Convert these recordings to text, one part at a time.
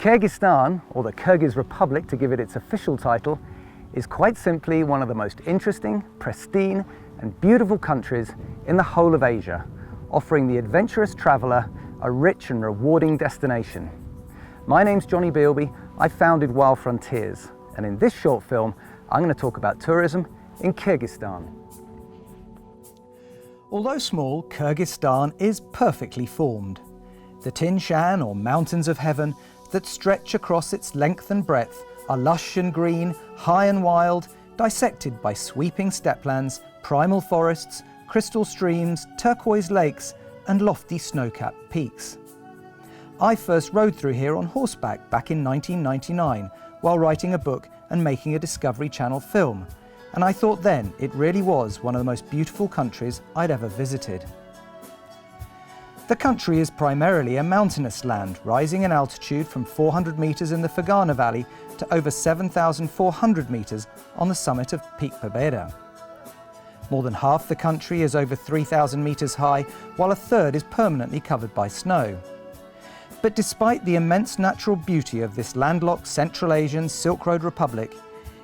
Kyrgyzstan, or the Kyrgyz Republic to give it its official title, is quite simply one of the most interesting, pristine and beautiful countries in the whole of Asia, offering the adventurous traveller a rich and rewarding destination. My name's Jonny Bealby. I founded Wild Frontiers, and in this short film I'm going to talk about tourism in Kyrgyzstan. Although small, Kyrgyzstan is perfectly formed. The Tien Shan, or Mountains of Heaven, that stretch across its length and breadth are lush and green, high and wild, dissected by sweeping steppelands, primal forests, crystal streams, turquoise lakes and lofty snow-capped peaks. I first rode through here on horseback back in 1999 while writing a book and making a Discovery Channel film, and I thought then it really was one of the most beautiful countries I'd ever visited. The country is primarily a mountainous land, rising in altitude from 400 metres in the Fergana Valley to over 7,400 metres on the summit of Peak Pobeda. More than half the country is over 3,000 metres high, while a third is permanently covered by snow. But despite the immense natural beauty of this landlocked Central Asian Silk Road Republic,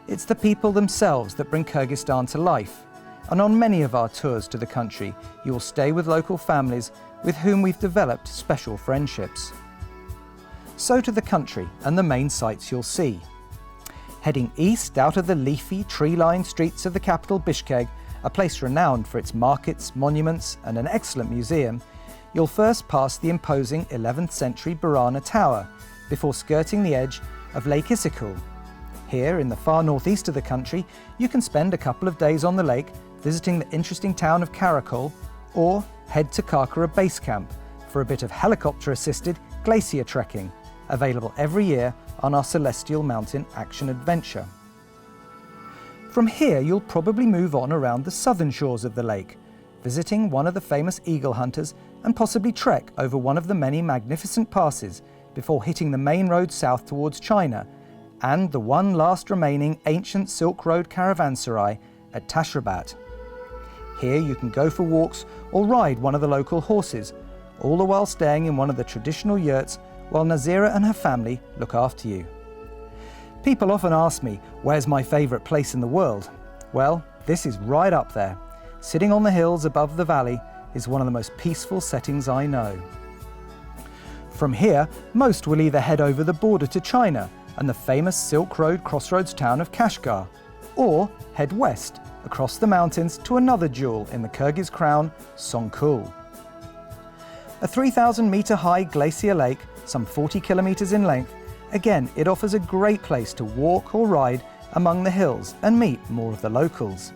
it's the people themselves that bring Kyrgyzstan to life. And on many of our tours to the country, you will stay with local families with whom we've developed special friendships. So to the country and the main sights you'll see. Heading east out of the leafy, tree-lined streets of the capital Bishkek, a place renowned for its markets, monuments and an excellent museum, you'll first pass the imposing 11th century Barana Tower before skirting the edge of Lake Issyk. Here, in the far northeast of the country, you can spend a couple of days on the lake visiting the interesting town of Karakol, or head to Karkara Base Camp for a bit of helicopter-assisted glacier trekking, available every year on our Celestial Mountain Action Adventure. From here, you'll probably move on around the southern shores of the lake, visiting one of the famous eagle hunters and possibly trek over one of the many magnificent passes before hitting the main road south towards China and the one last remaining ancient Silk Road caravanserai at Tashrabat. Here you can go for walks or ride one of the local horses, all the while staying in one of the traditional yurts while Nazira and her family look after you. People often ask me, where's my favourite place in the world? Well, this is right up there. Sitting on the hills above the valley is one of the most peaceful settings I know. From here, most will either head over the border to China and the famous Silk Road crossroads town of Kashgar, or head west across the mountains to another jewel in the Kyrgyz crown, Songkul. A 3,000-metre high glacier lake, some 40 kilometres in length, again it offers a great place to walk or ride among the hills and meet more of the locals.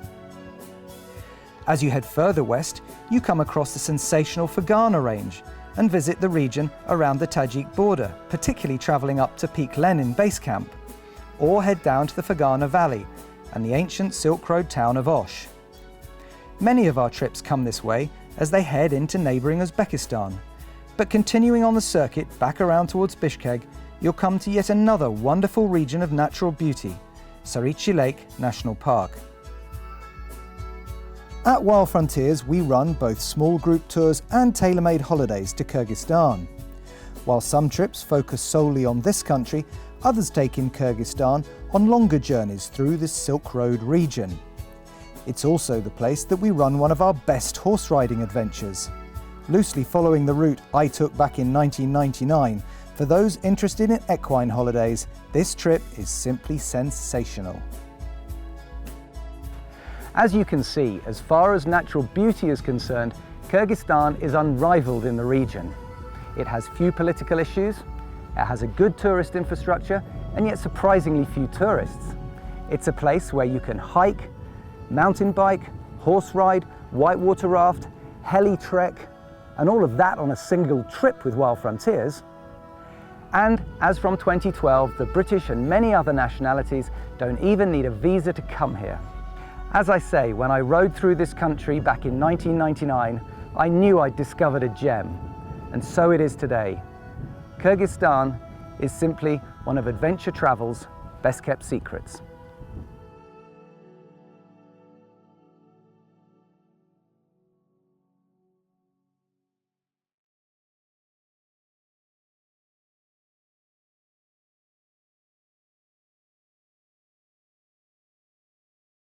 As you head further west, you come across the sensational Fergana range and visit the region around the Tajik border, particularly travelling up to Peak Lenin Base Camp, or head down to the Fergana Valley and the ancient Silk Road town of Osh. Many of our trips come this way as they head into neighbouring Uzbekistan, but continuing on the circuit back around towards Bishkek, you'll come to yet another wonderful region of natural beauty, Sarychi Lake National Park. At Wild Frontiers, we run both small group tours and tailor-made holidays to Kyrgyzstan. While some trips focus solely on this country, others take in Kyrgyzstan on longer journeys through the Silk Road region. It's also the place that we run one of our best horse riding adventures. Loosely following the route I took back in 1999, for those interested in equine holidays, this trip is simply sensational. As you can see, as far as natural beauty is concerned, Kyrgyzstan is unrivaled in the region. It has few political issues, it has a good tourist infrastructure, and yet surprisingly few tourists. It's a place where you can hike, mountain bike, horse ride, whitewater raft, heli trek, and all of that on a single trip with Wild Frontiers. And as from 2012, the British and many other nationalities don't even need a visa to come here. As I say, when I rode through this country back in 1999, I knew I'd discovered a gem, and so it is today. Kyrgyzstan is simply one of adventure travel's best kept secrets.